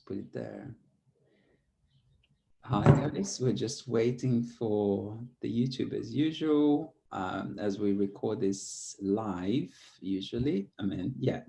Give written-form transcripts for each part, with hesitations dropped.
put it there. Hi guys, we're just waiting for the YouTube as usual. As we record this live, usually, I mean, yeah,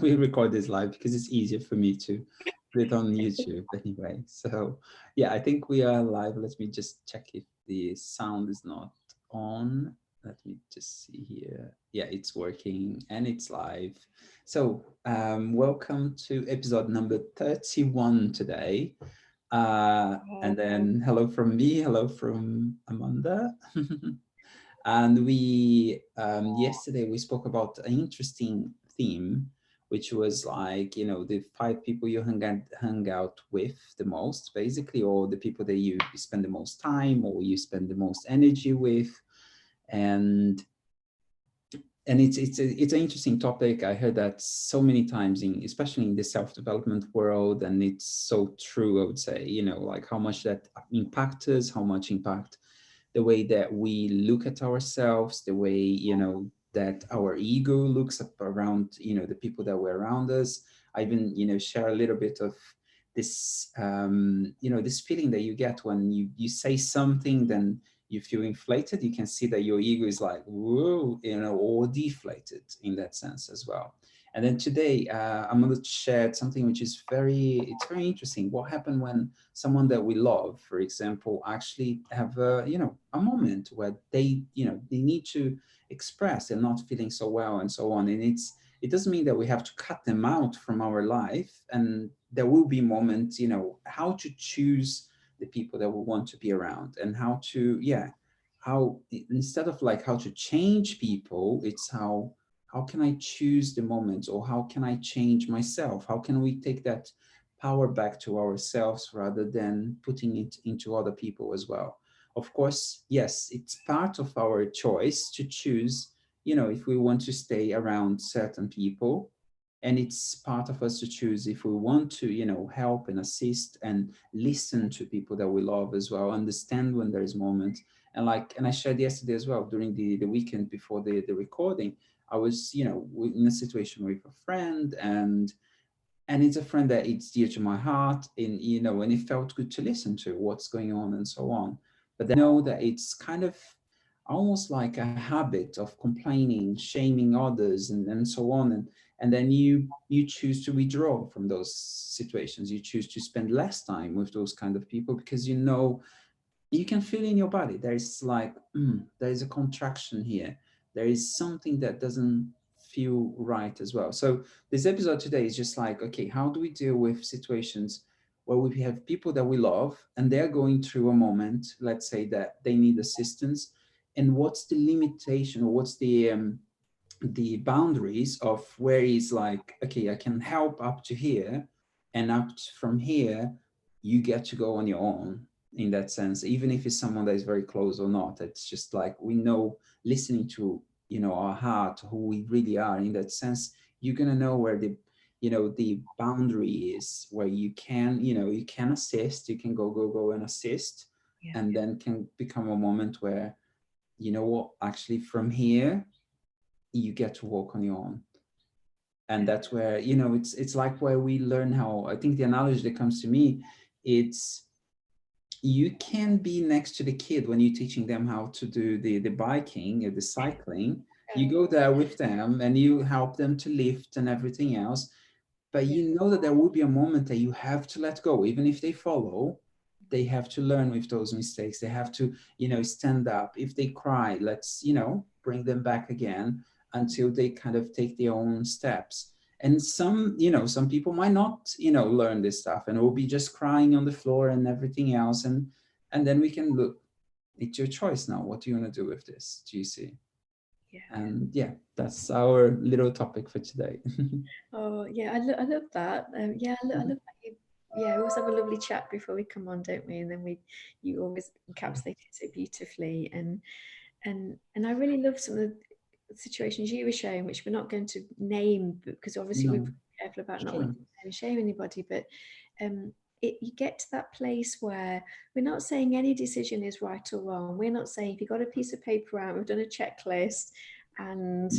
we record this live because it's easier for me to put it on YouTube anyway. So yeah, I think we are live. Let me just check if the sound is not on. Let me just see here. Yeah, it's working and it's live. So welcome to episode number 31 today. And then hello from me, hello from Amanda. And we yesterday we spoke about an interesting theme, which was like, you know, the 5 people you hang out with the most, basically, or the people that you spend the most time or you spend the most energy with. And it's an interesting topic. I heard that so many times, especially in the self-development world, and it's so true. I would say, you know, like how much that impacts us, how much impact the way that we look at ourselves, the way, you know, that our ego looks up around, you know, the people that were around us. I even, you know, share a little bit of this, you know, this feeling that you get when you say something, then you feel inflated. You can see that your ego is like, whoa, you know, or deflated in that sense as well. And then today, I'm going to share something which is it's very interesting. What happened when someone that we love, for example, actually have a, you know, a moment where they, you know, they need to express they're not feeling so well and so on. And it doesn't mean that we have to cut them out from our life. And there will be moments, you know, how to choose the people that we want to be around, and how to, yeah, how, instead of like how to change people, it's how can I choose the moments, or how can I change myself? How can we take that power back to ourselves rather than putting it into other people as well? Of course, yes, it's part of our choice to choose, you know, if we want to stay around certain people, and it's part of us to choose if we want to, you know, help and assist and listen to people that we love as well, understand when there's moments. And like, and I shared yesterday as well, during the weekend before the recording, I was, you know, in a situation with a friend, and it's a friend that it's dear to my heart, and, you know, and it felt good to listen to what's going on and so on. But then I know that it's kind of almost like a habit of complaining, shaming others, and so on. And then you choose to withdraw from those situations. You choose to spend less time with those kind of people, because, you know, you can feel in your body there's like, there is a contraction here, there is something that doesn't feel right as well. So this episode today is just like, okay, how do we deal with situations where we have people that we love and they're going through a moment, let's say that they need assistance, and what's the limitation, or what's the boundaries of where it's like, okay, I can help up to here, and from here you get to go on your own, in that sense, even if it's someone that is very close or not. It's just like, we know, listening to, you know, our heart, who we really are, in that sense, you're gonna know where the, you know, the boundary is, where you can, you know, you can assist, you can go and assist. Yeah. And then can become a moment where, you know what, actually from here you get to walk on your own. And that's where, you know, it's like where we learn how, I think the analogy that comes to me, it's, you can be next to the kid when you're teaching them how to do the biking or the cycling. You go there with them and you help them to lift and everything else, but Yeah. you know that there will be a moment that you have to let go. Even if they follow, they have to learn with those mistakes. They have to, you know, stand up. If they cry, let's, you know, bring them back again until they kind of take their own steps. And some, you know, some people might not, you know, learn this stuff, and will be just crying on the floor and everything else. And then we can look, it's your choice now. What do you want to do with this? Do you see? Yeah. And yeah, that's our little topic for today. Oh, yeah, I love that. Yeah, I love that you. Yeah, we always have a lovely chat before we come on, don't we? And then you always encapsulate it so beautifully, and I really love some of the situations you were sharing, which we're not going to name because obviously we're No, careful about not sure. wanting to name and shame anybody, but um, you get to that place where we're not saying any decision is right or wrong. We're not saying if you got a piece of paper out, we've done a checklist, and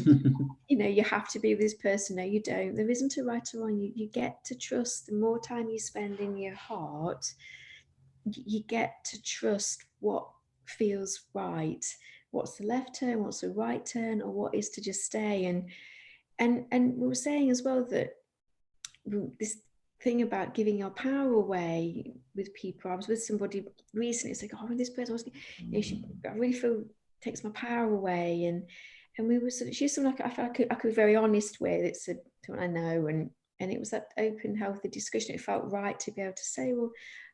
you have to be with this person. No, you don't. There isn't a right or wrong. You get to trust. The more time you spend in your heart, you get to trust what feels right. What's the left turn? What's the right turn? Or what is to just stay? And we were saying as well that this thing about giving your power away with people. I was with somebody recently. It's like, oh, this person was, I really feel takes my power away, and we were sort of, she's someone like I could be very honest with. It's someone I know, and it was that open, healthy discussion. It felt right to be able to say, well,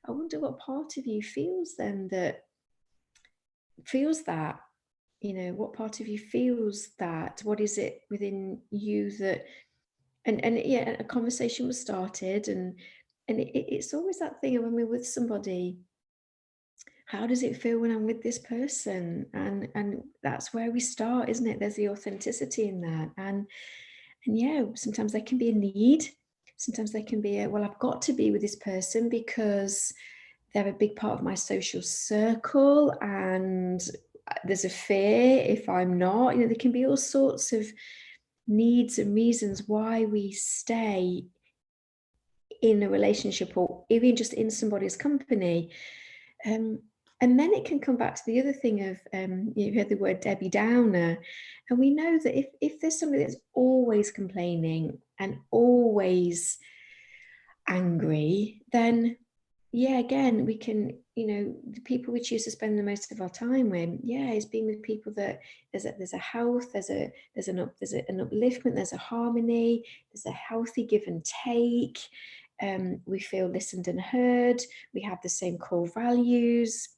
I wonder what part of you feels then that feels that. What part of you feels that? What is it within you that and yeah, a conversation was started, and it's always that thing of when we're with somebody, how does it feel when I'm with this person? And that's where we start, isn't it? There's the authenticity in that. And yeah, sometimes there can be a need. Sometimes there can be well, I've got to be with this person because they're a big part of my social circle, and there's a fear if I'm not. There can be all sorts of needs and reasons why we stay in a relationship or even just in somebody's company. Um, and then it can come back to the other thing of, you've heard the word Debbie Downer. And we know that if there's somebody that's always complaining and always angry, then yeah, again, we can, the people we choose to spend the most of our time with, yeah, is being with people that there's a health, there's an upliftment, there's a harmony, there's a healthy give and take. We feel listened and heard. We have the same core values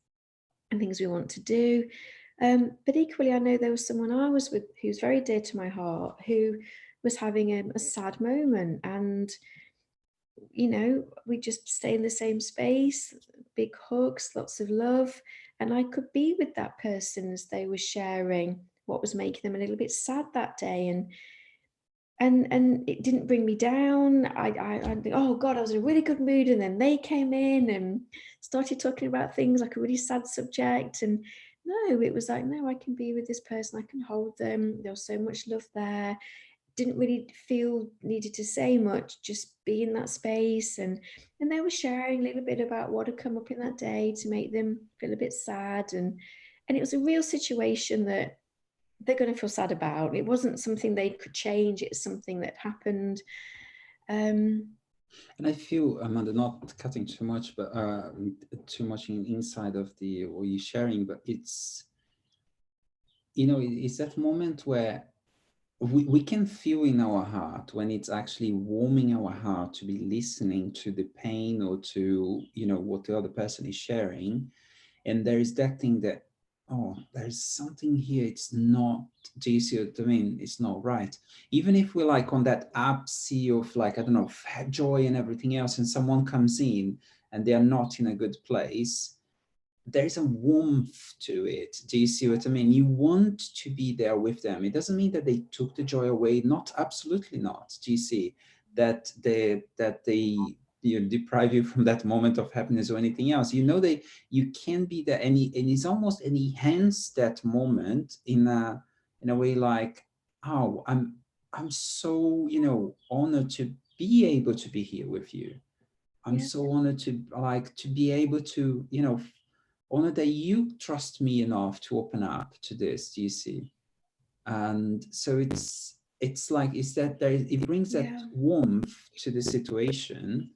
and things we want to do. But equally, I know there was someone I was with who's very dear to my heart, who was having a sad moment, and we just stay in the same space, big hugs, lots of love. And I could be with that person as they were sharing what was making them a little bit sad that day. And it didn't bring me down. I think, oh God, I was in a really good mood. And then they came in and started talking about things like a really sad subject. And no, it was like, no, I can be with this person. I can hold them. There was so much love there. Didn't really feel needed to say much, just be in that space. And they were sharing a little bit about what had come up in that day to make them feel a bit sad. And it was a real situation that they're going to feel sad about. It wasn't something they could change. It's something that happened. And I feel, Amanda, not cutting too much, but too much inside of the what you're sharing, but it's, it's that moment where we can feel in our heart when it's actually warming our heart to be listening to the pain or to, what the other person is sharing. And there is that thing that, oh, there's something here, it's not, do you see what I mean? It's not right. Even if we're like on that up sea of like, I don't know, joy and everything else, and someone comes in and they are not in a good place, there's a warmth to it. Do you see what I mean? You want to be there with them. It doesn't mean that they took the joy away. Not, absolutely not. Do you see that they deprive you from that moment of happiness or anything else? You can be there, and it's almost enhance that moment in a way like, oh, I'm so honored to be able to be here with you. I'm Yeah, so honored to be able to honor that you trust me enough to open up to this. Do you see? And so it's like, is that there, it brings that yeah, warmth to the situation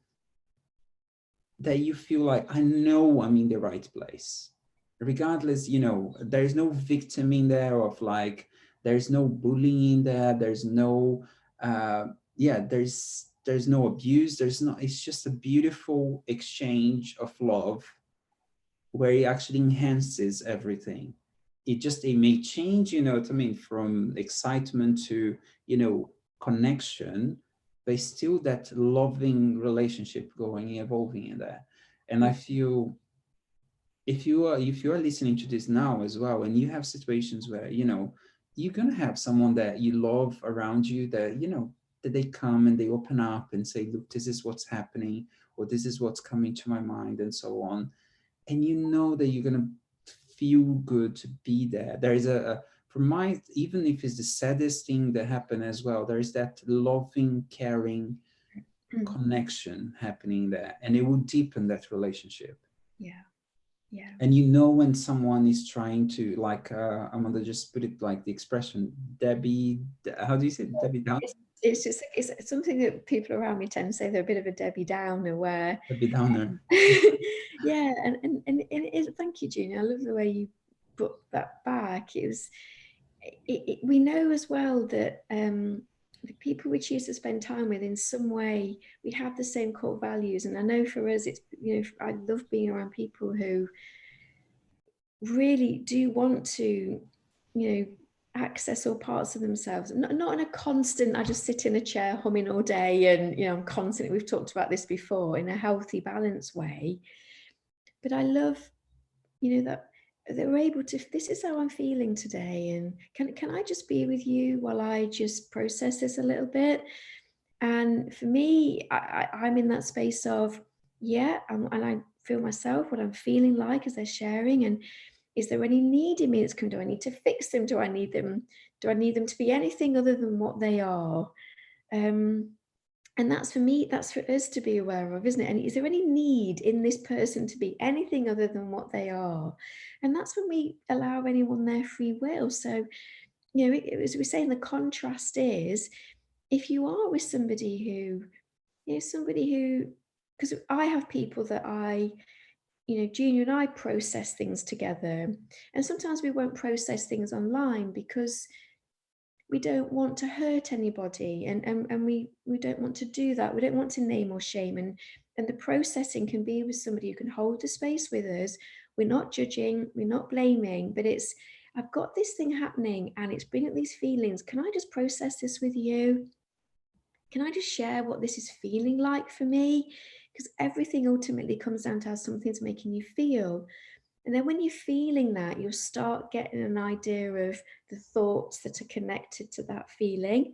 that you feel like, I know I'm in the right place, regardless. There's no victim in there of like, there's no bullying in there, there's no yeah, there's no abuse, there's no, it's just a beautiful exchange of love where it actually enhances everything. It may change, what I mean, from excitement to, connection, but it's still that loving relationship going, evolving in there. And I feel, if you are listening to this now as well, and you have situations where, you're gonna have someone that you love around you, that, that they come and they open up and say, look, this is what's happening, or this is what's coming to my mind, and so on. And that you're going to feel good to be there. There is for my, even if it's the saddest thing that happened as well, there is that loving, caring Mm. connection happening there, and it will deepen that relationship. Yeah. Yeah. And you know when someone is trying to, like, I'm gonna just put it like the expression Debbie, how do you say it? Debbie Down? It's just it's something that people around me tend to say they're a bit of a Debbie Downer, where Debbie Downer. yeah, and it is, thank you, Junior. I love the way you put that back. It was we know as well that the people we choose to spend time with, in some way we have the same core values. And I know for us, it's, you know, I love being around people who really do want to, you know, access all parts of themselves, not in a constant, I just sit in a chair humming all day and, you know, I'm constantly, we've talked about this before, in a healthy, balanced way. But I love, you know, that they're able to, this is how I'm feeling today, and can I just be with you while I just process this a little bit. And for me, I'm in that space of, yeah, and I feel myself, what I'm feeling like as they're sharing. And is there any need in me that's come? Do I need to fix them? Do I need them? Do I need them to be anything other than what they are? Um, and that's for me, that's for us to be aware of, isn't it? And is there any need in this person to be anything other than what they are? And that's when we allow anyone their free will. So, you know, as we're saying, the contrast is, if you are with somebody who, you know, somebody who, because I have people that I, you know, Junior and I process things together. And sometimes we won't process things online because we don't want to hurt anybody, and we don't want to do that. We don't want to name or shame. And the processing can be with somebody who can hold the space with us. We're not judging, we're not blaming, but it's, I've got this thing happening and it's bringing up these feelings. Can I just process this with you? Can I just share what this is feeling like for me? Because everything ultimately comes down to how something's making you feel. And then when you're feeling that, you'll start getting an idea of the thoughts that are connected to that feeling.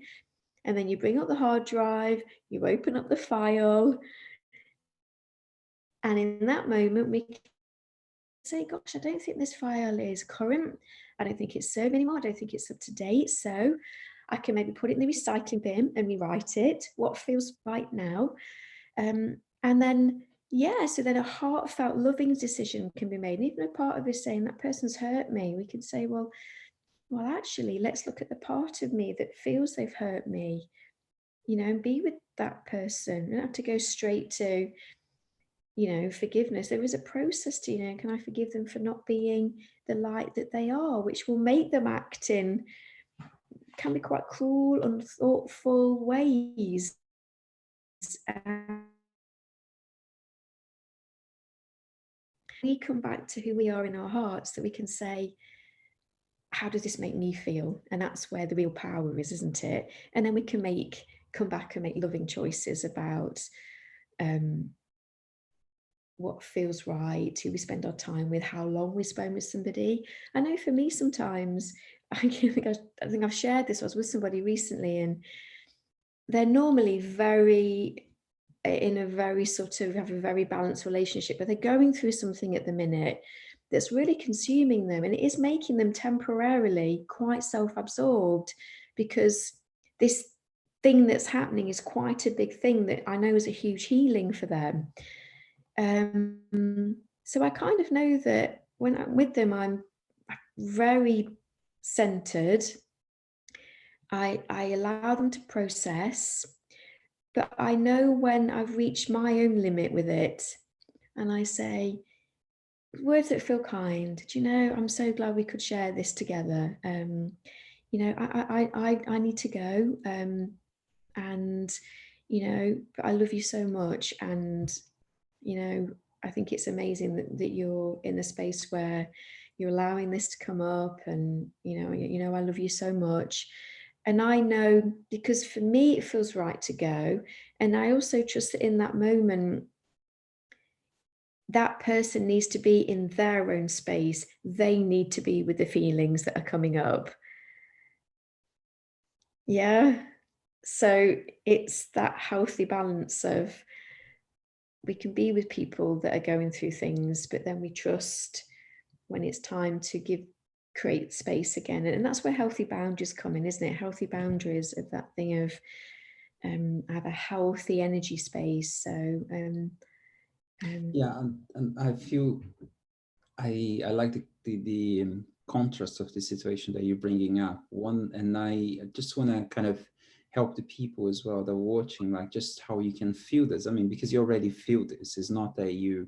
And then you bring up the hard drive, you open up the file, and in that moment, we can say, gosh, I don't think this file is current. I don't think it's serving anymore. I don't think it's up to date. So I can maybe put it in the recycling bin and rewrite it. What feels right now? And then, yeah, so then a heartfelt, loving decision can be made. And even a part of us saying that person's hurt me, we can say, well, actually, let's look at the part of me that feels they've hurt me, you know, and be with that person. You don't have to go straight to, you know, forgiveness. There is a process to, you know, can I forgive them for not being the light that they are, which will make them act in, can be quite cruel, unthoughtful ways. And we come back to who we are in our hearts, that we can say, how does this make me feel? And that's where the real power is, isn't it? And then we can come back and make loving choices about um, what feels right, who we spend our time with, how long we spend with somebody. I know for me, sometimes I think I've shared this. I was with somebody recently, and they're normally very, in a very sort of, have a very balanced relationship, but they're going through something at the minute that's really consuming them, and it is making them temporarily quite self-absorbed, because this thing that's happening is quite a big thing that I know is a huge healing for them. So I kind of know that when I'm with them, I'm very centered. I allow them to process, but I know when I've reached my own limit with it, and I say words that feel kind. Do you know, I'm so glad we could share this together. You know, I need to go, and you know, but I love you so much, and you know, I think it's amazing that you're in a space where you're allowing this to come up, and you know, I love you so much. And I know, because for me it feels right to go, and I also trust that in that moment that person needs to be in their own space. They need to be with the feelings that are coming up. Yeah. So it's that healthy balance of, we can be with people that are going through things, but then we trust when it's time to give create space again. And that's where healthy boundaries come in, isn't it? Healthy boundaries of that thing of have a healthy energy space. So um, Yeah, and I feel I like the contrast of the situation that you're bringing up. One, and I just want to kind of help the people as well that are watching, like just how you can feel this. I mean, because you already feel this. It's not that you're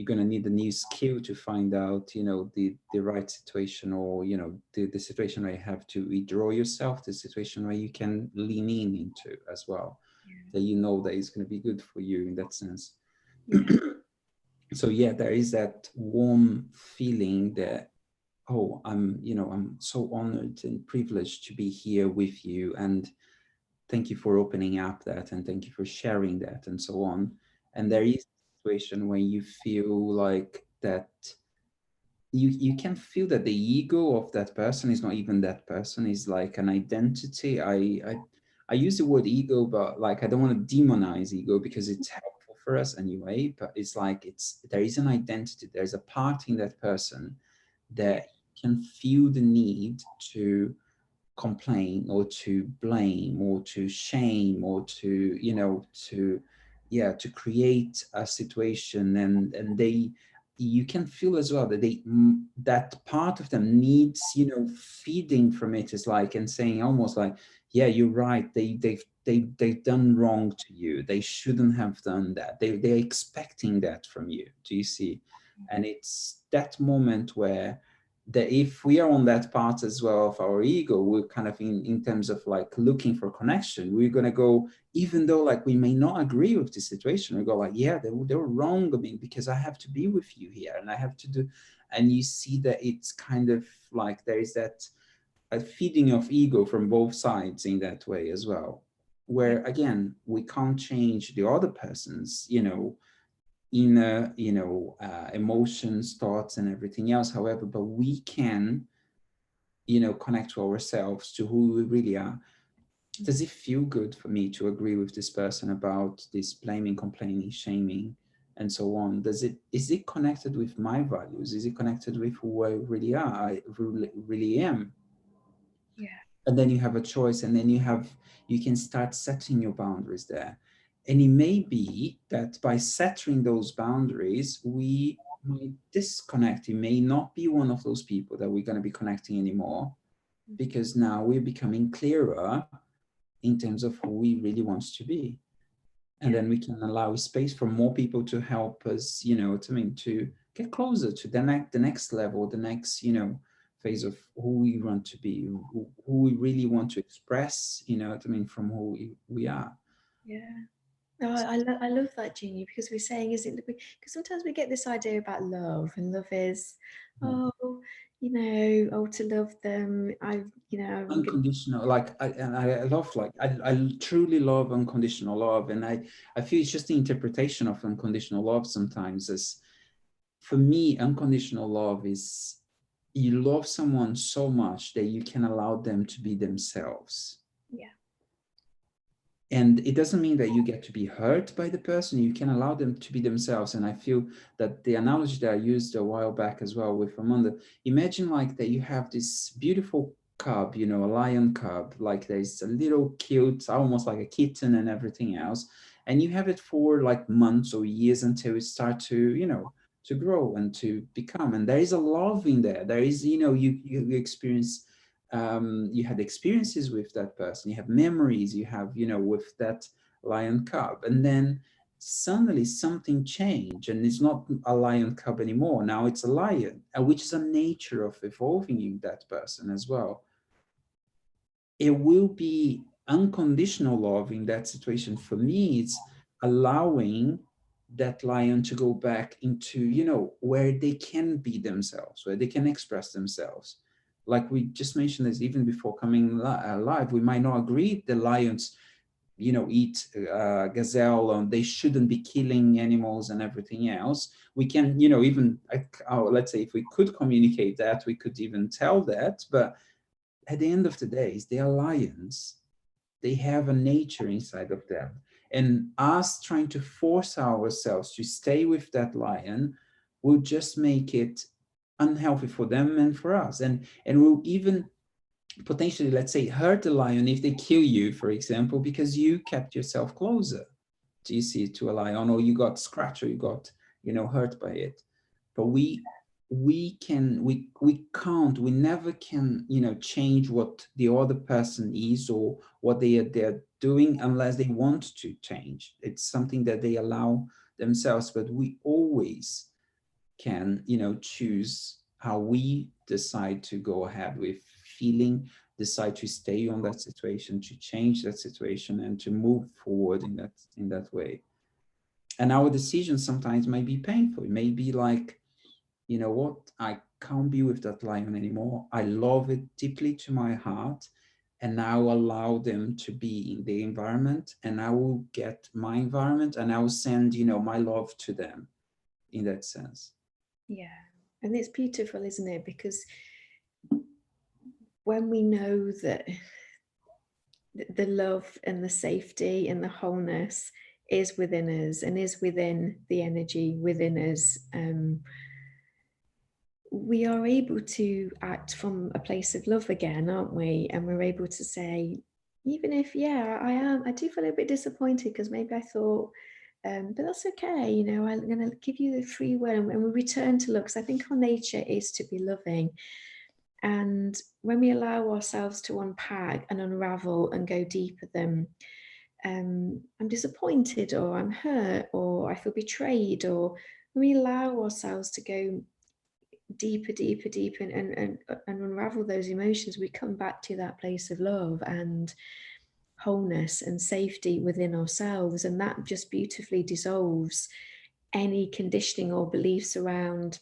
gonna need a new skill to find out, you know, the right situation, or you know, the situation where you have to withdraw yourself, the situation where you can lean in into as well, that you know that is going to be good for you in that sense. yeah, So yeah, there is that warm feeling that, oh, I'm, you know, I'm so honored and privileged to be here with you, and thank you for opening up that, and thank you for sharing that, and so on. And yeah, there is a situation where you feel like that you can feel that the ego of that person is not even that person, is like an identity. I use the word ego, but like I don't want to demonize ego because it's helpful for us anyway, but it's like it's there is an identity, there's a part in that person yeah, that can feel the need to complain or to blame or to shame or to, you know, to, yeah, to create a situation. And they, you can feel as well that they, that part of them needs, you know, feeding from it, is like, and saying almost like, yeah, you're right, they've done wrong to you, they shouldn't have done that, they're expecting that from you, do you see? And it's that moment where, that if we are on that part as well of our ego, we're kind of in terms of like looking for connection, we're going to go, even though like we may not agree with the situation, we go like, yeah, they were wrong, I mean, because I have to be with you here and I have to do, and you see that it's kind of like there is that a feeding of ego from both sides in that way as well, yeah, where again, we can't change the other person's, you know, inner, you know, emotions, thoughts, and everything else. However, but we can, you know, connect to ourselves, to who we really are. Does it feel good for me to agree with this person about this blaming, complaining, shaming, and so on? Does it, is it connected with my values? Is it connected with who I really are? I really am? yeah, And then you have a choice, and then you can start setting your boundaries there. And it may be that by setting those boundaries, we might disconnect. It may not be one of those people that we're going to be connecting anymore, because now we're becoming clearer in terms of who we really want to be. And yeah, then we can allow space for more people to help us, you know, to, I mean, to get closer to the next level, the next, you know, phase of who we want to be, who we really want to express, you know, I mean, from who we are. yeah. No, I love that, Jeannie, because we're saying, isn't it? Because sometimes we get this idea about love, and love is, Yeah. oh, you know, oh, to love them, you know, I'm gonna, Unconditional, like I love, like I truly love unconditional love, and I feel it's just the interpretation of unconditional love sometimes. As for me, unconditional love is, you love someone so much that you can allow them to be themselves. yeah, And it doesn't mean that you get to be hurt by the person, you can allow them to be themselves. And I feel that the analogy that I used a while back as well with Amanda, imagine like that you have this beautiful cub, you know, a lion cub, like there's a little cute, almost like a kitten and everything else, and you have it for like months or years until it start to, you know, to grow and to become, and there is a love in there, there is, you know, you experience, you had experiences with that person, you have memories, you have, you know, with that lion cub, and then suddenly something changed and it's not a lion cub anymore, now it's a lion, which is a nature of evolving in that person as well. It will be unconditional love in that situation. For me, it's allowing that lion to go back into, you know, where they can be themselves, where they can express themselves. Like we just mentioned this even before coming live, we might not agree the lions, you know, eat gazelle, and they shouldn't be killing animals and everything else. We can, you know, even let's say if we could communicate that, we could even tell that. But at the end of the day, they are lions. They have a nature inside of them. And us trying to force ourselves to stay with that lion will just make it unhealthy for them and for us, and will even potentially, let's say, hurt the lion if they kill you, for example, because you kept yourself closer, do you see, to a lion, or you got scratched, or you got, hurt by it. But we never can, change what the other person is, or what they're doing, unless they want to change. It's something that they allow themselves, but we always can, choose how we decide to go ahead with feeling, decide to stay on that situation, to change that situation, and to move forward in that way. And our decisions sometimes may be painful. It may be like, you know what, I can't be with that lion anymore. I love it deeply to my heart, and I will allow them to be in the environment, and I will get my environment, and I will send, my love to them in that sense. Yeah. And it's beautiful, isn't it? Because when we know that the love and the safety and the wholeness is within us and is within the energy within us, we are able to act from a place of love again, aren't we? And we're able to say, even if, yeah, I do feel a bit disappointed because maybe I thought, but that's okay, I'm going to give you the free will, and we return to love, because I think our nature is to be loving. And when we allow ourselves to unpack and unravel and go deeper than I'm disappointed, or I'm hurt, or I feel betrayed, or when we allow ourselves to go deeper, deeper, deeper, and unravel those emotions, we come back to that place of love and wholeness and safety within ourselves. And that just beautifully dissolves any conditioning or beliefs around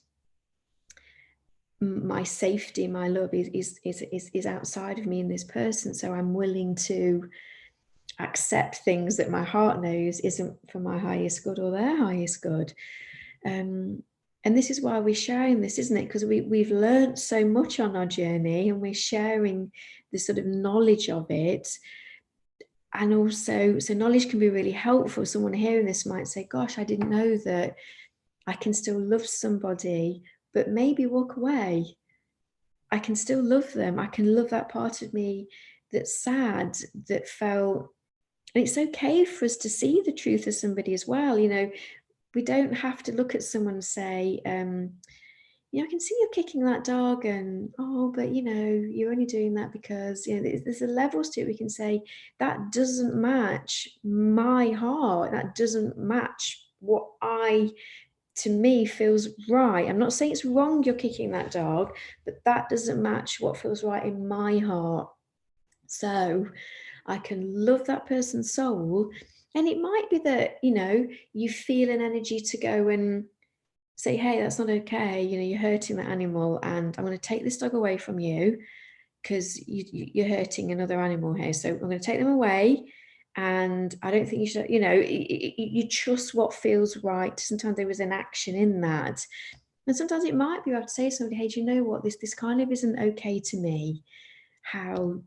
my safety, my love is outside of me in this person. So I'm willing to accept things that my heart knows isn't for my highest good or their highest good. And this is why we're sharing this, isn't it? Because we've learned so much on our journey, and we're sharing the sort of knowledge of it. And also, so knowledge can be really helpful. Someone hearing this might say, gosh, I didn't know that I can still love somebody, but maybe walk away. I can still love them. I can love that part of me that's sad, that felt. And it's okay for us to see the truth of somebody as well. We don't have to look at someone and say, I can see you're kicking that dog, and but you're only doing that because there's a levels to it. We can say that doesn't match my heart. That doesn't match what to me feels right. I'm not saying it's wrong you're kicking that dog, but that doesn't match what feels right in my heart. So I can love that person's soul. And it might be that, you feel an energy to go and say, hey, that's not okay. You're hurting that animal, and I'm going to take this dog away from you because you're hurting another animal here. So I'm going to take them away. And I don't think you should, you trust what feels right. Sometimes there is an action in that. And sometimes it might be you have to say to somebody, hey, do you know what? This kind of isn't okay to me. How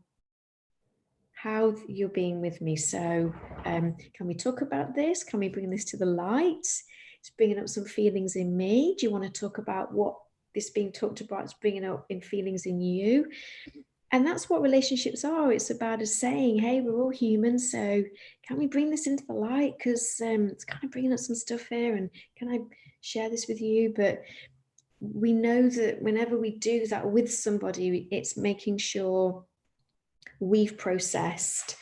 you're being with me. So can we talk about this? Can we bring this to the light? It's bringing up some feelings in me. Do you want to talk about what this being talked about is bringing up in feelings in you? And that's what relationships are. It's about us saying, hey, we're all human, so can we bring this into the light? Because it's kind of bringing up some stuff here, and can I share this with you? But we know that whenever we do that with somebody, it's making sure we've processed,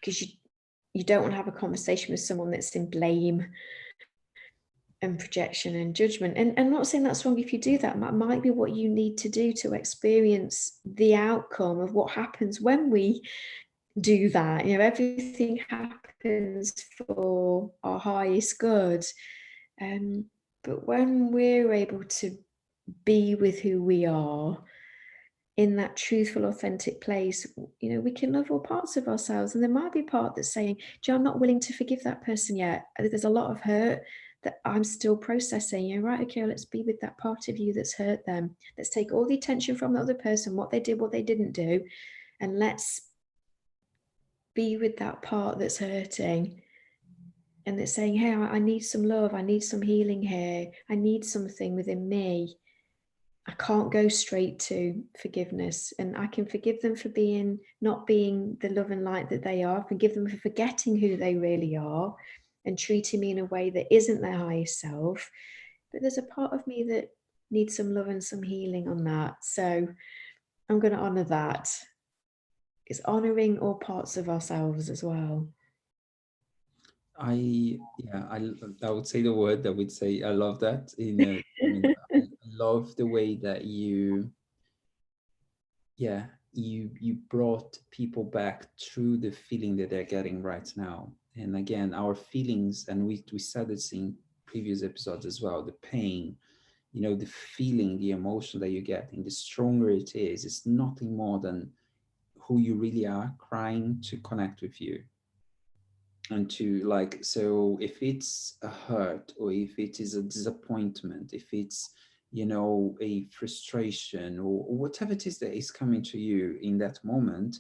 because you don't want to have a conversation with someone that's in blame and projection and judgment. And I'm not saying that's wrong if you do that. That might be what you need to do to experience the outcome of what happens when we do that. Everything happens for our highest good. But when we're able to be with who we are in that truthful, authentic place, we can love all parts of ourselves. And there might be a part that's saying, Joe, I'm not willing to forgive that person yet. There's a lot of hurt that I'm still processing. Right, okay, let's be with that part of you that's hurt them. Let's take all the attention from the other person, what they did, what they didn't do, and let's be with that part that's hurting. And that's saying, hey, I need some love. I need some healing here. I need something within me. I can't go straight to forgiveness, and I can forgive them for being not being the love and light that they are, forgive them for forgetting who they really are and treating me in a way that isn't their highest self. But there's a part of me that needs some love and some healing on that. So I'm going to honor that. It's honoring all parts of ourselves as well. Yeah, I would say the word, I would say I love that. I mean, I love the way that yeah, you brought people back through the feeling that they're getting right now. And again, our feelings, and we said this in previous episodes as well, the pain, the feeling, the emotion that you're getting, the stronger it is, it's nothing more than who you really are crying to connect with you. And to, like, so if it's a hurt, or if it is a disappointment, if it's a frustration, or whatever it is that is coming to you in that moment,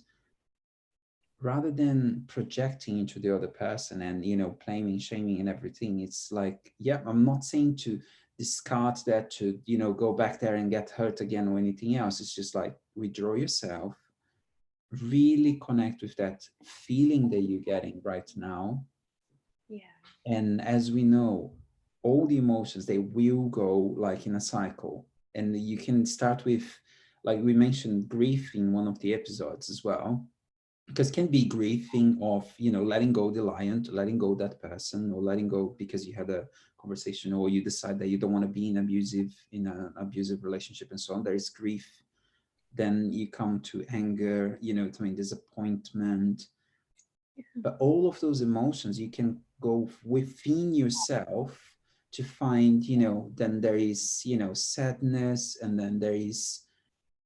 rather than projecting into the other person and blaming, shaming and everything, it's like, yeah, I'm not saying to discard that, to go back there and get hurt again or anything else. It's just like, withdraw yourself, really connect with that feeling that you're getting right now. Yeah. And as we know, all the emotions, they will go like in a cycle. And you can start with, like we mentioned, grief in one of the episodes as well, because it can be grieving of letting go the lion, to letting go that person, or letting go because you had a conversation, or you decide that you don't want to be in an abusive relationship and so on. There is grief. Then you come to anger, disappointment. But all of those emotions, you can go within yourself to find, then there is, sadness, and then there is,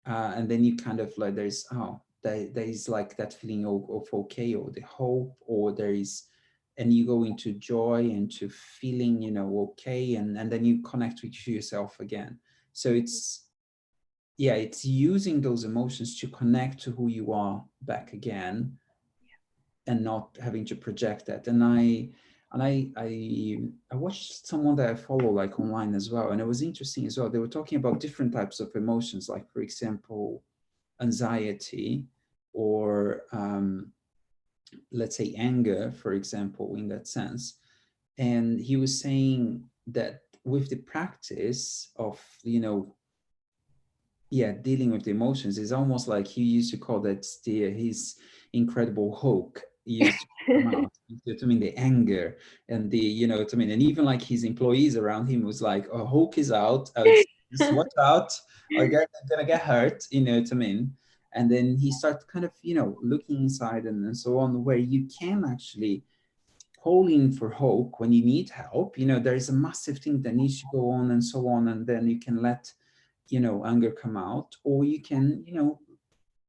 and then you kind of like, there's, there is like that feeling of okay, or the hope, or there is, and you go into joy and to feeling, okay, and then you connect with yourself again. So it's, yeah, it's using those emotions to connect to who you are back again, and not having to project that. And I watched someone that I follow like online as well, and it was interesting as well. They were talking about different types of emotions, like for example, anxiety, or let's say anger, for example, in that sense. And he was saying that with the practice of yeah, dealing with the emotions, is almost like he used to call that his incredible Hulk. He used to come out. You know what I mean? The anger and the, what I mean? And even like his employees around him was like, "Oh, Hulk is out. Just watch out. I'm gonna get hurt." You know what I mean? And then he started kind of, looking inside and so on, where you can actually call in for help when you need help. There is a massive thing that needs to go on and so on, and then you can let anger come out, or you can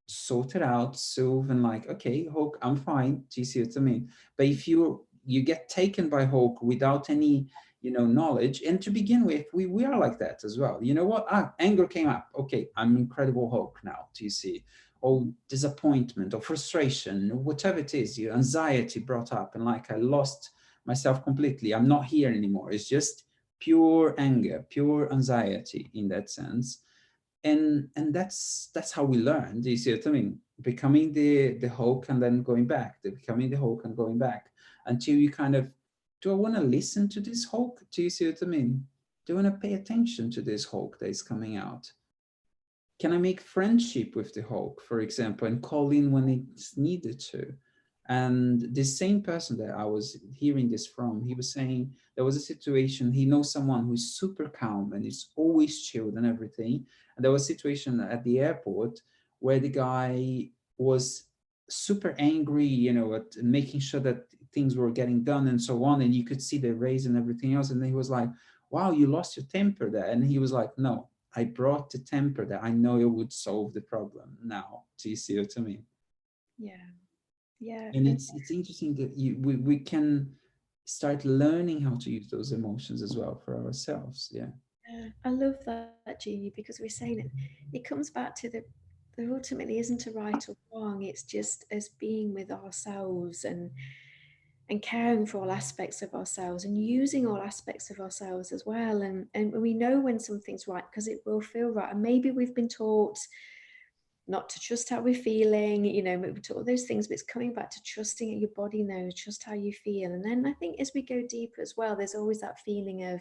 sort it out, solve, and like, okay, Hulk, I'm fine. Do you see what I mean? But if you get taken by Hulk without any knowledge, and to begin with, we are like that as well. You know what? Anger came up. Okay, I'm Incredible Hulk now. Do you see? Or disappointment or frustration, or whatever it is, your anxiety brought up, and like, I lost myself completely. I'm not here anymore. It's just pure anger, pure anxiety in that sense. And that's how we learn. Do you see what I mean? Becoming the Hulk, and then going back, becoming the Hulk and going back, until you kind of, do I want to listen to this Hulk? Do you see what I mean? Do I want to pay attention to this Hulk that is coming out? Can I make friendship with the Hulk, for example, and call in when it's needed to? And this same person that I was hearing this from, he was saying there was a situation, he knows someone who's super calm and is always chilled and everything. And there was a situation at the airport where the guy was super angry, at making sure that things were getting done and so on. And you could see the raise and everything else. And he was like, wow, you lost your temper there. And he was like, no, I brought the temper that I know it would solve the problem now. Do you see what I mean? Yeah. Yeah. And it's interesting that we can start learning how to use those emotions as well for ourselves. Yeah. I love that, Jeannie, because we're saying it comes back to there ultimately isn't a right or wrong. It's just as being with ourselves, and caring for all aspects of ourselves and using all aspects of ourselves as well. And we know when something's right because it will feel right. And maybe we've been taught not to trust how we're feeling, you know, we've taught all those things, but it's coming back to trusting it. Your body knows, trust how you feel. And then I think as we go deeper as well, there's always that feeling of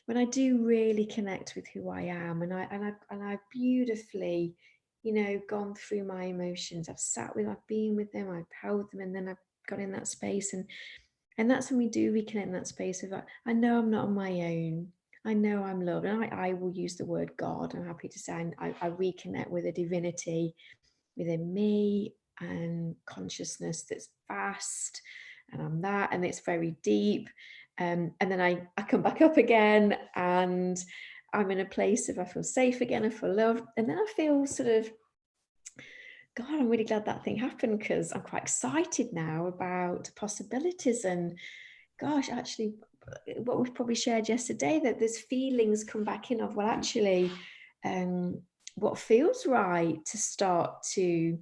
when I do really connect with who I am, and I've beautifully, you know, gone through my emotions. I've been with them, I've held them, and then I've got in that space, and that's when we do reconnect in that space of I know I'm not on my own. I know I'm loved, and I will use the word God. I'm happy to say I reconnect with a divinity within me and consciousness that's vast, and I'm that, and it's very deep. And then I come back up again, and I'm in a place of I feel safe again, I feel loved, and then I feel sort of, God, I'm really glad that thing happened because I'm quite excited now about possibilities. And gosh, actually, what we've probably shared yesterday, that there's feelings come back in of, well, actually, um, what feels right to start to,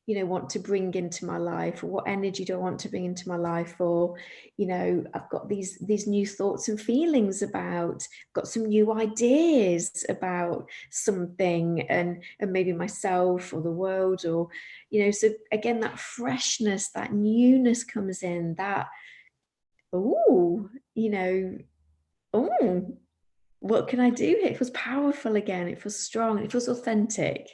you know, want to bring into my life, or what energy do I want to bring into my life, or, you know, I've got these new thoughts and feelings about, got some new ideas about something, and maybe myself or the world, or, you know, so again, that freshness, that newness comes in, that, oh, you know, oh, what can I do here? It feels powerful again. It feels strong. It feels authentic.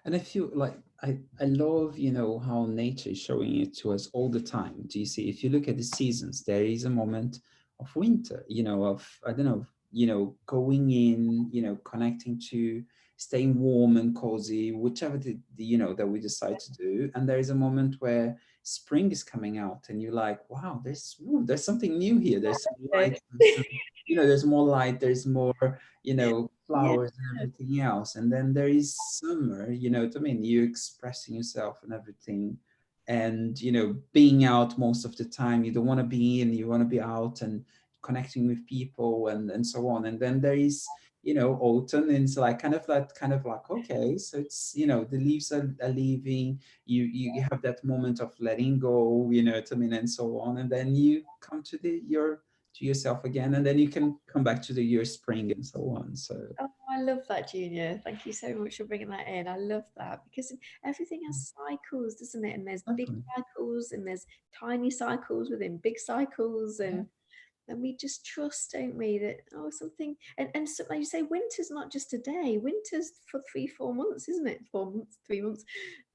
And I feel like I love, you know, how nature is showing it to us all the time. Do you see? If you look at the seasons, there is a moment of winter, you know, of, I don't know, you know, going in, you know, connecting to staying warm and cozy, whichever you know, that we decide to do. And there is a moment where spring is coming out and you're like, wow, there's something new here. There's some light, there's some, you know, there's more light, there's more, you know, Yeah. flowers and everything else. And then there is summer, you know what I mean? You expressing yourself and everything. And, you know, being out most of the time. You don't want to be in, you want to be out and connecting with people and so on. And then there is, you know, autumn, and it's like kind of like, okay, so it's, you know, the leaves are leaving, you have that moment of letting go, you know what I mean, and so on. And then you come to your to yourself again, and then you can come back to the year spring and so on. So Oh, I love that, Junior. Thank you so much for bringing that in. I love that because everything has cycles, doesn't it? And there's big definitely. cycles and there's tiny cycles within big cycles. Yeah. And we just trust, don't we, that, oh, something, and so, like you say, winter's not just a day. Winter's for 3 4 months, isn't it? 4 months, 3 months.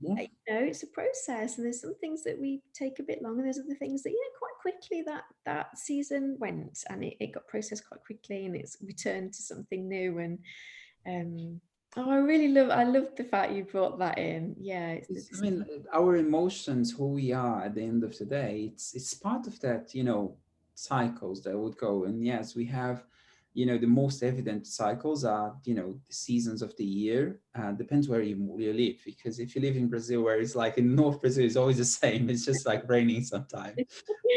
Yeah. You know, it's a process, and there's some things that we take a bit longer. There's other things that, you know, quite quickly that season went, and it got processed quite quickly, and it's returned to something new. And oh, I love the fact you brought that in. Yeah, it's I this. mean, our emotions, who we are at the end of the day, it's part of that, you know, cycles that would go. And yes, we have, you know, the most evident cycles are, you know, the seasons of the year. Depends where you live, because if you live in Brazil, where it's like in North Brazil, it's always the same. It's just like raining sometimes.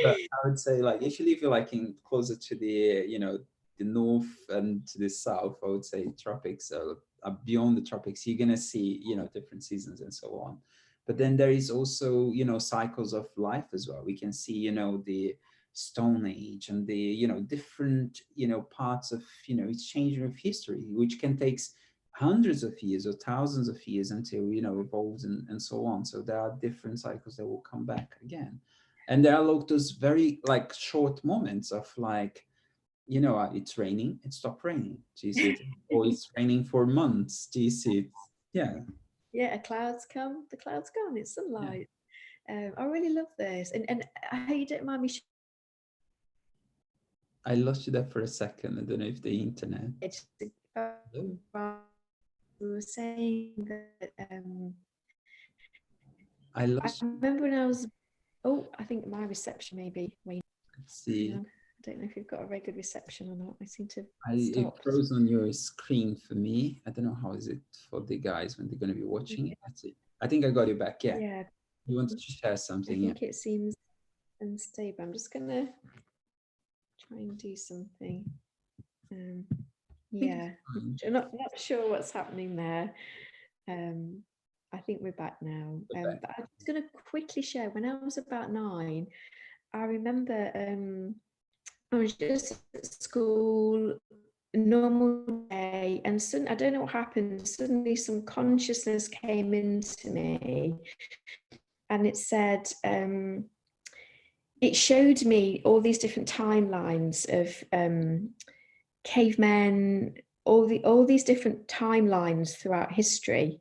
But I would say, like, if you live like in closer to the, you know, the north and to the south, I would say tropics are beyond the tropics, you're gonna see, you know, different seasons and so on. But then there is also, you know, cycles of life as well. We can see, you know, the Stone Age and the, you know, different, you know, parts of, you know, it's changing of history, which can take hundreds of years or thousands of years until, you know, evolves and so on. So there are different cycles that will come back again. And there are like those very like short moments of like, you know, it's raining, it stopped raining. Do you see it? Or it's raining for months. Do you see it? Yeah. Yeah, clouds come, the clouds gone. It's Yeah. sunlight. I really love this, and I hope you don't mind me I lost you there for a second. I don't know if the internet. Hello? we were saying that I I lost you. remember when I was, oh, I think my reception may be wait, Let's hang see. on. I don't know if you've got a very good reception or not. I seem to have It stopped. froze on your screen for me. I don't know how is it for the guys when they're going to be watching Yeah, it. Let's see. I think I got you back. Yeah. yeah, You wanted to share I something. Yeah. think it seems unstable. I'm just gonna try and do something. Um, I think it's yeah, fine. not sure what's happening there. Um, I think we're back now. Okay. But I'm just going to quickly share. When I was about 9, I remember I was just at school, normal day, and suddenly, I don't know what happened. Suddenly, some consciousness came into me, and it said, it showed me all these different timelines of cavemen, all these different timelines throughout history,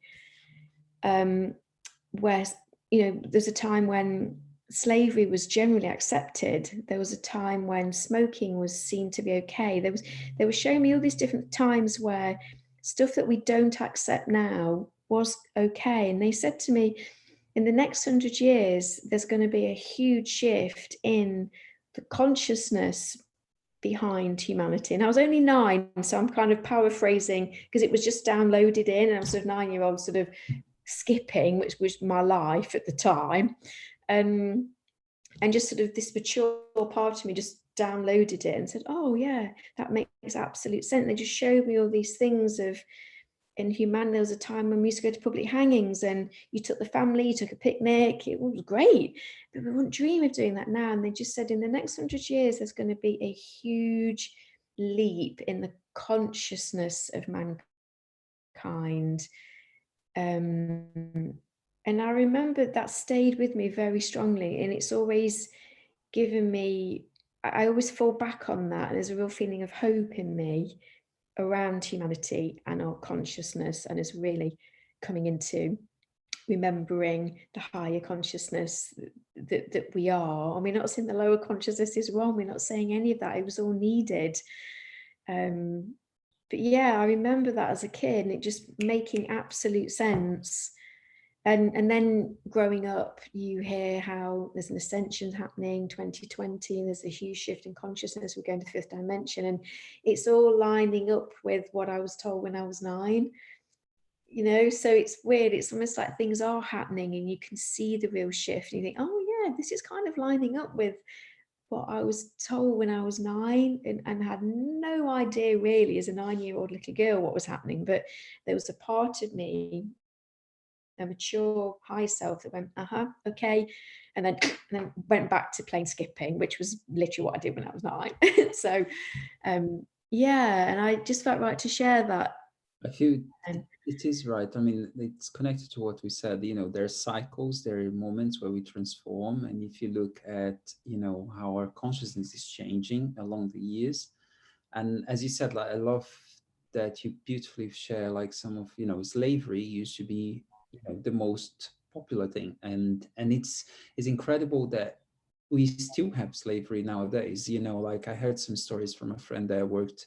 where, you know, there's a time when slavery was generally accepted. There was a time when smoking was seen to be okay. They were showing me all these different times where stuff that we don't accept now was okay. And they said to me, in the next 100 years, there's going to be a huge shift in the consciousness behind humanity. And I was only 9, so I'm kind of paraphrasing because it was just downloaded in, and I was sort of 9-year-old sort of skipping, which was my life at the time. And just sort of this mature part of me just downloaded it and said, oh yeah, that makes absolute sense. They just showed me all these things of, in humanity, there was a time when we used to go to public hangings and you took the family, you took a picnic, it was great, but we wouldn't dream of doing that now. And they just said in the next 100 years there's going to be a huge leap in the consciousness of mankind. And I remember that stayed with me very strongly, and it's always given me, I always fall back on that, and there's a real feeling of hope in me around humanity and our consciousness, and is really coming into remembering the higher consciousness that we are. And we're not saying the lower consciousness is wrong, we're not saying any of that, it was all needed. But yeah, I remember that as a kid, and it just making absolute sense. And then growing up, you hear how there's an ascension happening 2020, there's a huge shift in consciousness, we're going to the 5th dimension, and it's all lining up with what I was told when I was 9, you know. So it's weird, it's almost like things are happening and you can see the real shift, and you think, oh yeah, this is kind of lining up with what I was told when I was 9, and had no idea really as a 9-year-old little girl what was happening. But there was a part of me, a mature high self, that went, okay, and then went back to playing skipping, which was literally what I did when I was 9. So yeah, and I just felt right to share that. I feel And it is right. I mean, it's connected to what we said. You know, there are cycles, there are moments where we transform. And if you look at, you know, how our consciousness is changing along the years, and as you said, like, I love that you beautifully share, like, some of, you know, slavery used to be, you know, the most popular thing. And it's incredible that we still have slavery nowadays. You know, like, I heard some stories from a friend that worked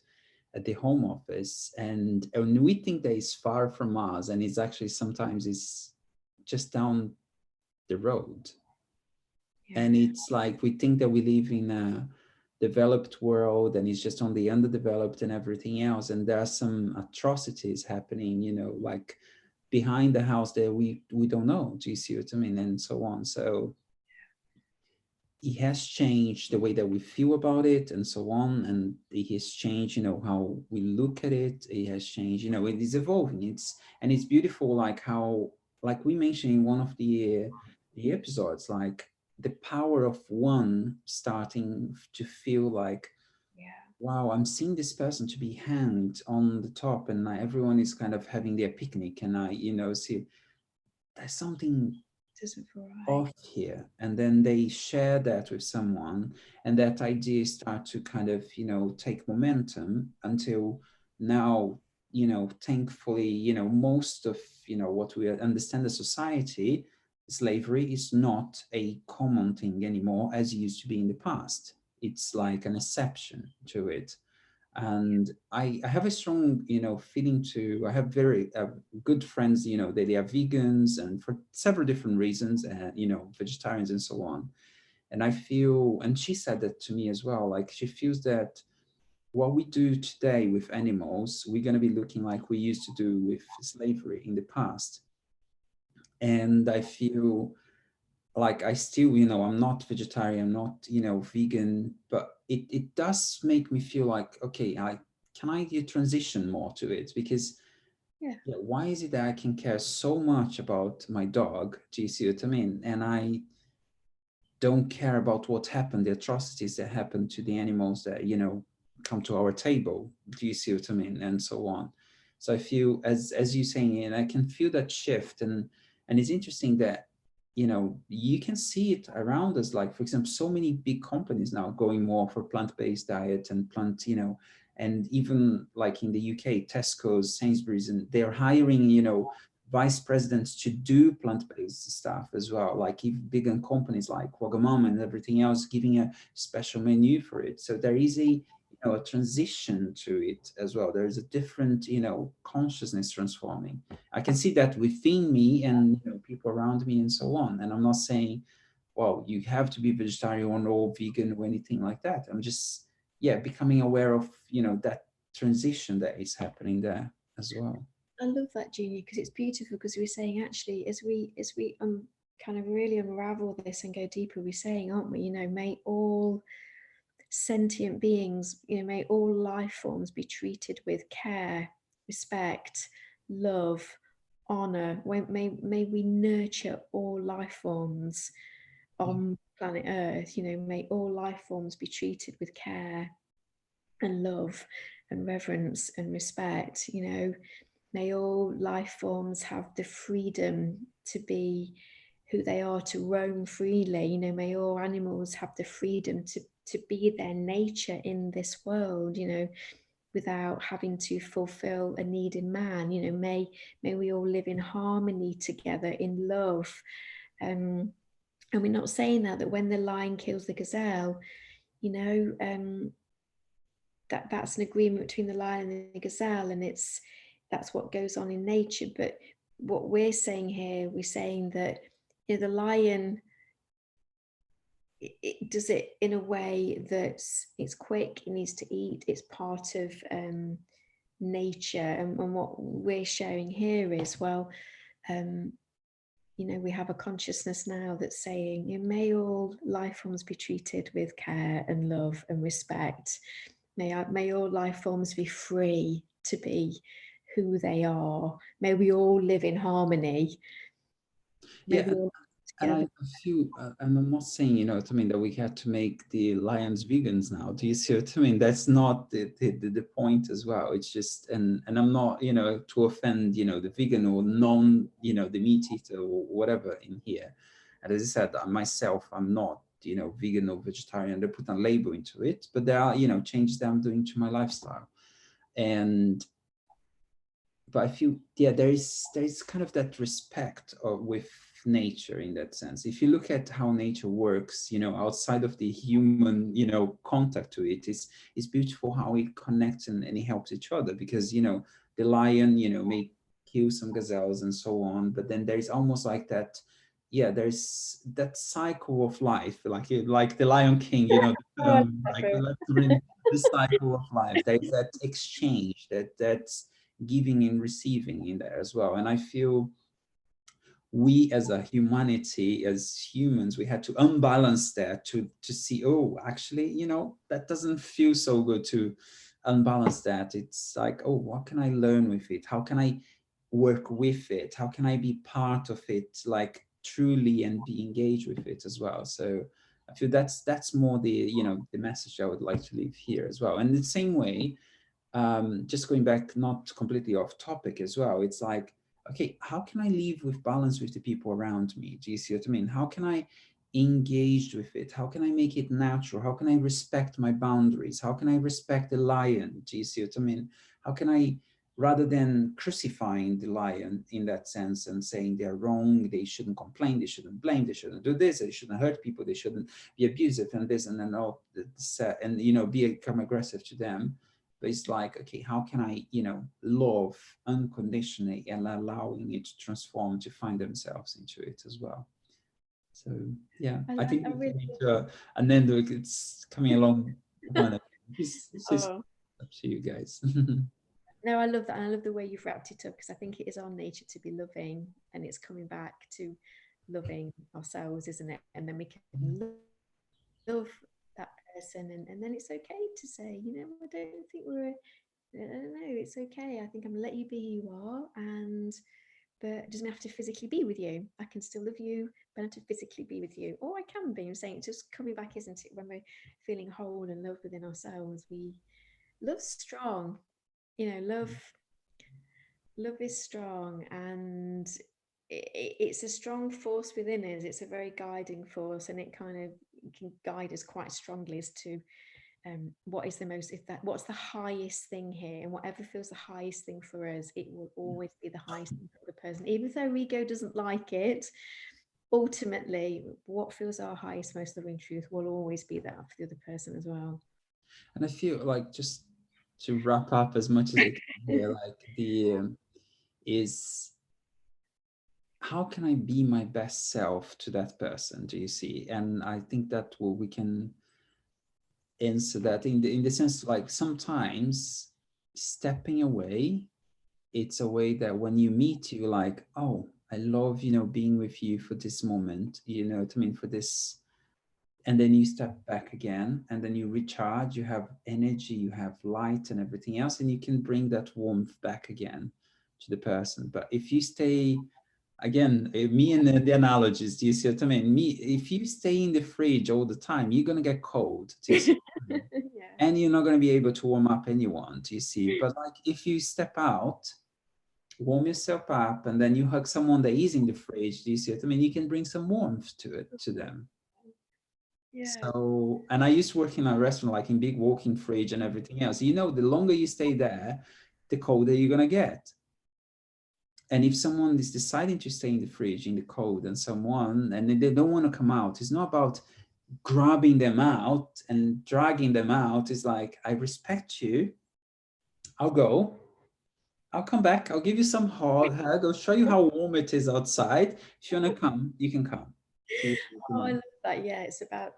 at the home office, and we think that it's far from us, and it's actually sometimes it's just down the road. yeah, And it's like we think that we live in a developed world and it's just only underdeveloped and everything else, and there are some atrocities happening, you know, like behind the house that we don't know. Do you see what I mean? And so on. So it has changed the way that we feel about it and so on, and it has changed, you know, how we look at it. It has changed, you know, it is evolving. It's beautiful, like how, like we mentioned in one of the episodes, like the power of one starting to feel like, yeah, wow, I'm seeing this person to be hanged on the top, and everyone is kind of having their picnic, and I, you know, see there's something it doesn't feel right. off here, and then they share that with someone, and that idea start to kind of, you know, take momentum until now, you know, thankfully, you know, most of, you know, what we understand as society, slavery is not a common thing anymore as it used to be in the past. It's like an exception to it. And I have a strong, you know, feeling to, I have very good friends, you know, they are vegans and for several different reasons, and, you know, vegetarians and so on. And I feel, and she said that to me as well, like she feels that what we do today with animals, we're going to be looking like we used to do with slavery in the past. And I feel like I still, you know, I'm not vegetarian, I'm not, you know, vegan, but it does make me feel like, okay, I can I transition more to it, because Yeah. yeah, why is it that I can care so much about my dog? Do you see what I mean? And I don't care about what happened, the atrocities that happened to the animals that, come to our table. Do you see what I mean? And so on. So I feel, as you saying, and I can feel that shift. And it's interesting that, you can see it around us. Like, for example, so many big companies now going more for plant-based diet and and even like in the UK, Tesco's, Sainsbury's, and they're hiring, vice presidents to do plant-based stuff as well, like even bigger companies like Wagamama and everything else giving a special menu for it. So there is a transition to it as well. There is a different, consciousness transforming. I can see that within me and, people around me and so on. And I'm not saying, well, you have to be vegetarian or vegan or anything like that. I'm just, yeah, becoming aware of, that transition that is happening there as well. I love that, Junior, because it's beautiful. Because we're saying actually, as we kind of really unravel this and go deeper, we're saying, aren't we? May all sentient beings, may all life forms be treated with care, respect, love, honor. May we nurture all life forms Yeah. on planet Earth. May all life forms be treated with care and love and reverence and respect. May all life forms have the freedom to be who they are, to roam freely. May all animals have the freedom to be their nature in this world, without having to fulfill a need in man. May we all live in harmony together, in love. And we're not saying that when the lion kills the gazelle, you know, that's an agreement between the lion and the gazelle, and that's what goes on in nature. But what we're saying here, we're saying that the lion, it does it in a way that's it's quick, it needs to eat, it's part of nature. And what we're sharing here is, well, we have a consciousness now that's saying, may all life forms be treated with care and love and respect. May all life forms be free to be who they are. May we all live in harmony. May Yeah, we all live and together. I feel, and I'm not saying, what I mean, that we had to make the lions vegans now. Do you see what I mean? That's not the point as well. It's just, and I'm not, to offend, the vegan or non, the meat eater or whatever in here. And as I said, myself, I'm not, vegan or vegetarian. They put a label into it, but there are, changes that I'm doing to my lifestyle. And but I feel, yeah, there is kind of that respect with nature in that sense. If you look at how nature works, outside of the human, contact to it, it's beautiful how it connects and it helps each other, because the lion, may kill some gazelles and so on, but then there's almost like that. Yeah, there's that cycle of life, like the Lion King, the Oh, I film, love like it. let's bring the cycle of life. There's that exchange, that's giving and receiving in there as well. And I feel we as a humanity, as humans, we had to unbalance that to see, oh, actually, that doesn't feel so good to unbalance that. It's like, oh, what can I learn with it? How can I work with it? How can I be part of it, like truly, and be engaged with it as well? So I feel that's more the message I would like to leave here as well. And the same way, just going back, not completely off topic as well, it's like, okay, how can I live with balance with the people around me? Do you see what I mean? How can I engage with it? How can I make it natural? How can I respect my boundaries? How can I respect the lion? Do you see what I mean? How can I, rather than crucifying the lion in that sense and saying they're wrong, they shouldn't complain, they shouldn't blame, they shouldn't do this, they shouldn't hurt people, they shouldn't be abusive and this and then all this, and become aggressive to them. But it's like, okay, how can I, love unconditionally and allowing it to transform, to find themselves into it as well. So yeah, I think I we're really coming to an end. It's coming along. It's just oh up to you guys. no, I love that, and I love the way you've wrapped it up, because I think it is our nature to be loving, and it's coming back to loving ourselves, isn't it? And then we can love that person, and then it's okay to say, I don't think we're No, it's okay. I think I'm gonna let you be who you are, and but it doesn't have to physically be with you. I can still love you, but I have to physically be with you. Or I can be. I'm saying it's just coming back, isn't it? When we're feeling whole and love within ourselves, we love's strong. Love is strong, and it's a strong force within us. It's a very guiding force, and it kind of can guide us quite strongly as to what is the most, if that, what's the highest thing here, and whatever feels the highest thing for us, it will always be the highest thing for the person, even if their ego doesn't like it. Ultimately, what feels our highest, most loving truth will always be that for the other person as well. And I feel like, just to wrap up as much as I can here, like the is how can I be my best self to that person? Do you see? And I think that we can answer that in the sense, like, sometimes stepping away, it's a way that when you meet, you like, oh, I love, being with you for this moment, what I mean, for this. And then you step back again, and then you recharge, you have energy, you have light and everything else, and you can bring that warmth back again to the person. But if you stay, again, me and the analogies, do you see what I mean? Me, if you stay in the fridge all the time, you're going to get cold. Do you see what I mean? Yeah. And you're not going to be able to warm up anyone. Do you see? But like, if you step out, warm yourself up, and then you hug someone that is in the fridge, do you see what I mean? You can bring some warmth to it, to them. Yeah. So, and I used to work in a restaurant, like in big walking fridge and everything else. The longer you stay there, the colder you're gonna get. And if someone is deciding to stay in the fridge in the cold, and they don't want to come out, it's not about grabbing them out and dragging them out. It's like, I respect you. I'll go. I'll come back. I'll give you some hug. I'll show you how warm it is outside. If you wanna come, you can come. Do you see what I Oh, I mean? love that. Yeah,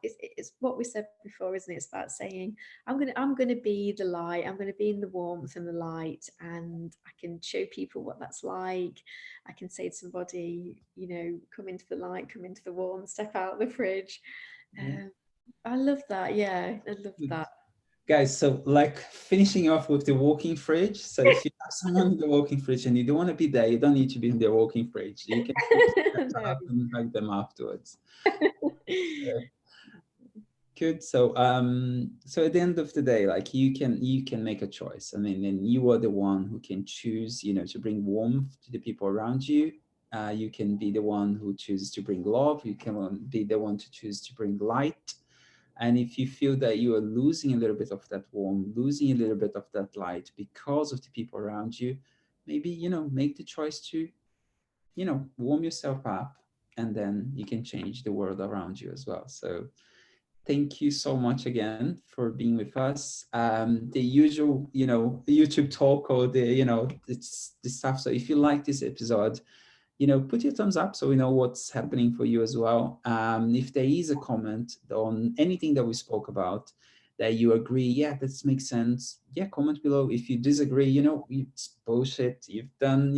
it's what we said before, isn't it? It's about saying, I'm gonna be the light. I'm gonna be in the warmth and the light, and I can show people what that's like. I can say to somebody, come into the light, come into the warmth, step out of the fridge. Yeah. Um, I love that. Yeah, I love Good. that. Guys, so like finishing off with the walking fridge. So if you have someone in the walking fridge and you don't want to be there, you don't need to be in the walking fridge. You can step No. up and hug them afterwards. Good. So so at the end of the day, like, you can make a choice. I mean, and you are the one who can choose, to bring warmth to the people around you. You can be the one who chooses to bring love. You can be the one to choose to bring light. And if you feel that you are losing a little bit of that warmth, losing a little bit of that light because of the people around you, maybe, make the choice to, warm yourself up, and then you can change the world around you as well. So thank you so much again for being with us. The usual, YouTube talk, or it's the stuff. So if you like this episode, put your thumbs up so we know what's happening for you as well. If there is a comment on anything that we spoke about that you agree, yeah, that makes sense, yeah, comment below. If you disagree, it's bullshit, you've done,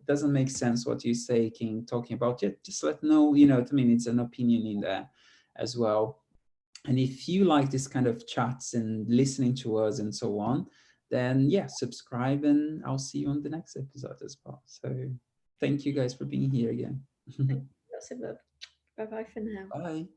doesn't make sense what you're saying, talking about, yeah, just let know, what I mean, it's an opinion in there as well. And if you like this kind of chats and listening to us and so on, then yeah, subscribe, and I'll see you on the next episode as well. So thank you guys for being here again. Lots of love. Bye bye for now. Bye.